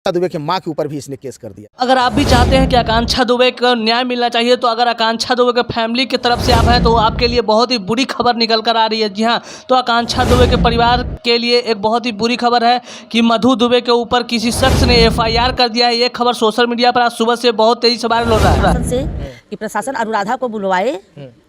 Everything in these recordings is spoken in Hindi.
दुबे के मां के ऊपर भी इसने केस कर दिया। अगर आप भी चाहते हैं कि आकांक्षा दुबे को न्याय मिलना चाहिए, तो अगर आकांक्षा दुबे के फैमिली की तरफ से आप हैं तो आपके लिए बहुत ही बुरी खबर निकल कर आ रही है। जी हाँ, तो आकांक्षा दुबे के परिवार के लिए एक बहुत ही बुरी खबर है कि मधु दुबे के ऊपर किसी शख्स ने FIR कर दिया है। ये खबर सोशल मीडिया पर आज सुबह से बहुत तेजी से वायरल हो रहा है कि प्रशासन अनुराधा को बुलवाए,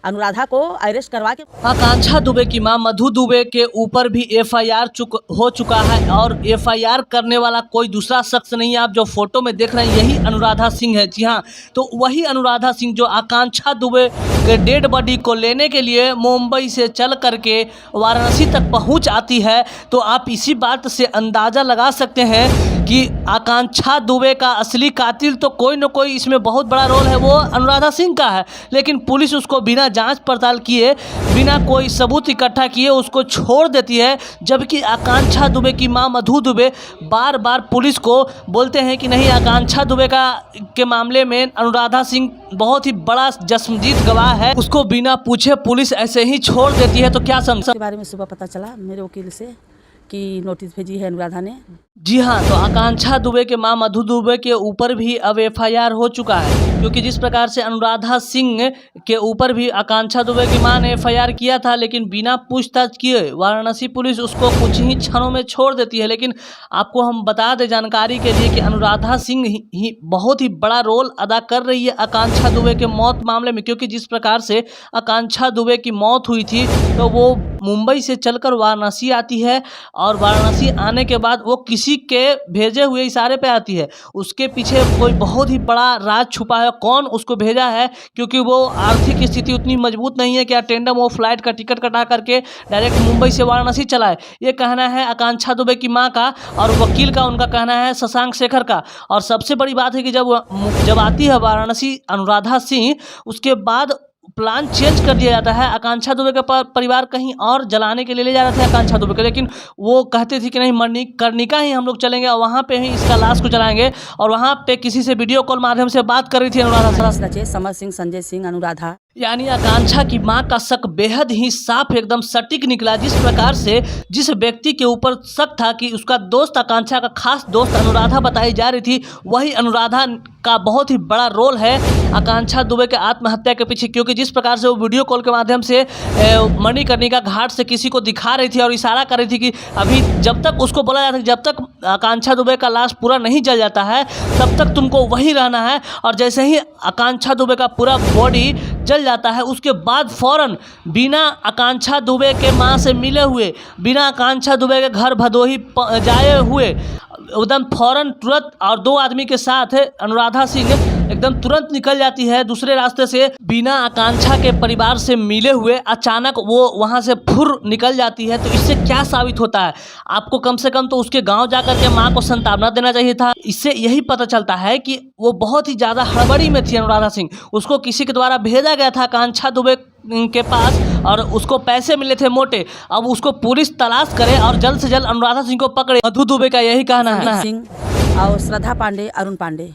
अनुराधा को अरेस्ट करवा के। आकांक्षा दुबे की मां मधु दुबे के ऊपर भी FIR हो चुका है और FIR करने वाला कोई दूसरा शख्स नहीं है। आप जो फोटो में देख रहे हैं यही अनुराधा सिंह है। जी हाँ, तो वही अनुराधा सिंह जो आकांक्षा दुबे के डेड बॉडी को लेने के लिए मुंबई से चल करके वाराणसी तक पहुंच आती है। तो आप इसी बात से अंदाज़ा लगा सकते हैं कि आकांक्षा दुबे का असली कातिल तो कोई न कोई इसमें बहुत बड़ा रोल है, वो अनुराधा सिंह का है। लेकिन पुलिस उसको बिना जांच पड़ताल किए, बिना कोई सबूत इकट्ठा किए उसको छोड़ देती है। जबकि आकांक्षा दुबे की मां मधु दुबे बार बार पुलिस को बोलते हैं कि नहीं, आकांक्षा दुबे के मामले में अनुराधा सिंह बहुत ही बड़ा जस्मजीत गवाह है, उसको बिना पूछे पुलिस ऐसे ही छोड़ देती है। तो क्या समझ बारे में सुबह पता चला मेरे वकील से कि नोटिस भेजी है अनुराधा ने। जी हाँ, तो आकांक्षा दुबे के मां मधु दुबे के ऊपर भी अब FIR हो चुका है, क्योंकि जिस प्रकार से अनुराधा सिंह के ऊपर भी आकांक्षा दुबे की मां ने FIR किया था, लेकिन बिना पूछताछ किए वाराणसी पुलिस उसको कुछ ही क्षणों में छोड़ देती है। लेकिन आपको हम बता दें जानकारी के लिए कि अनुराधा सिंह ही बहुत ही बड़ा रोल अदा कर रही है आकांक्षा दुबे के मौत मामले में, क्योंकि जिस प्रकार से आकांक्षा दुबे की मौत हुई थी तो वो मुंबई से चलकर वाराणसी आती है और वाराणसी आने के बाद वो किसी के भेजे हुए इशारे पे आती है। उसके पीछे कोई बहुत ही बड़ा राज छुपा है, कौन उसको भेजा है, क्योंकि वो आर्थिक स्थिति उतनी मजबूत नहीं है कि अटेंडम वो फ्लाइट का टिकट कटा करके डायरेक्ट मुंबई से वाराणसी चलाए। ये कहना है आकांक्षा दुबे की मां का और वकील का, उनका कहना है शशांक शेखर का। और सबसे बड़ी बात है कि जब आती है वाराणसी अनुराधा सिंह, उसके बाद प्लान चेंज कर दिया जाता है। आकांक्षा दुबे का परिवार कहीं और जलाने के लिए ले जा रहे थे आकांक्षा दुबे को, लेकिन वो कहते थे कि नहीं, मणिकर्णिका ही हम लोग चलेंगे और वहाँ पे ही इसका लाश को जलाएंगे। और वहाँ पे किसी से वीडियो कॉल माध्यम से बात कर रही थी अनुराधा। समर सिंह, संजय सिंह, अनुराधा, यानी आकांक्षा की मां का शक बेहद ही साफ, एकदम सटीक निकला। जिस प्रकार से जिस व्यक्ति के ऊपर शक था कि उसका दोस्त, आकांक्षा का खास दोस्त अनुराधा बताई जा रही थी, वही अनुराधा का बहुत ही बड़ा रोल है आकांक्षा दुबे के आत्महत्या के पीछे। क्योंकि जिस प्रकार से वो वीडियो कॉल के माध्यम से मणिकर्णिका घाट से किसी को दिखा रही थी और इशारा कर रही थी कि अभी जब तक उसको बोला जाता है जब तक आकांक्षा दुबे का लाश पूरा नहीं जल जाता है तब तक तुमको वहीं रहना है। और जैसे ही आकांक्षा दुबे का पूरा बॉडी जल जाता है, उसके बाद फौरन बिना आकांक्षा दुबे के मां से मिले हुए, बिना आकांक्षा दुबे के घर भदोही जाए हुए, एकदम फौरन तुरंत और 2 आदमी के साथ अनुराधा सिंह एकदम तुरंत निकल जाती है दूसरे रास्ते से। बिना आकांक्षा के परिवार से मिले हुए अचानक वो वहां से फुर निकल जाती है। तो इससे क्या साबित होता है? आपको कम से कम तो उसके गांव जाकर के मां को सांत्वना देना चाहिए था। इससे यही पता चलता है कि वो बहुत ही ज़्यादा हड़बड़ी में थी अनुराधा सिंह। उसको किसी के द्वारा भेजा गया था आकांक्षा दुबे के पास और उसको पैसे मिले थे मोटे। अब उसको पुलिस तलाश करे और जल्द से जल्द अनुराधा सिंह को पकड़े। मधु दुबे का यही कहना है। सिंह और श्रद्धा पांडे, अरुण पांडे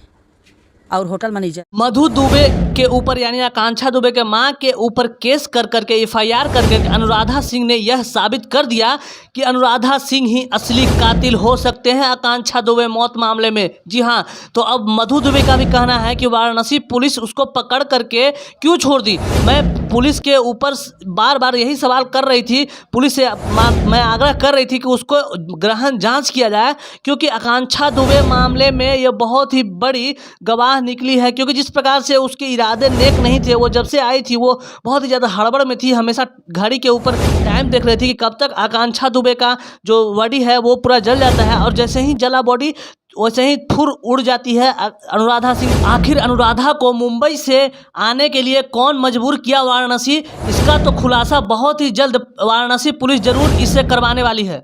और होटल मैनेजर मधु दुबे के ऊपर यानी आकांक्षा दुबे के मां के ऊपर केस कर करके FIR करके अनुराधा सिंह ने यह साबित कर दिया कि अनुराधा सिंह ही असली कातिल हो सकते हैं आकांक्षा दुबे मौत मामले में। जी हाँ, तो अब मधु दुबे का भी कहना है कि वाराणसी पुलिस उसको पकड़ करके क्यों छोड़ दी। मैं पुलिस के ऊपर बार बार यही सवाल कर रही थी, पुलिस से मैं आग्रह कर रही थी कि उसको गहन जाँच किया जाए, क्योंकि आकांक्षा दुबे मामले में ये बहुत ही बड़ी गवाह निकली है। क्योंकि जिस प्रकार से उसके इरादे नेक नहीं थे, वो जब से आई थी वो बहुत ही ज़्यादा हड़बड़ में थी, हमेशा घड़ी के ऊपर टाइम देख रही थी कि कब तक आकांक्षा दुबे का जो बॉडी है वो पूरा जल जाता है। और जैसे ही जला बॉडी वैसे ही फुर उड़ जाती है अनुराधा सिंह। आखिर अनुराधा को मुंबई से आने के लिए कौन मजबूर किया वाराणसी, इसका तो खुलासा बहुत ही जल्द वाराणसी पुलिस जरूर इससे करवाने वाली है।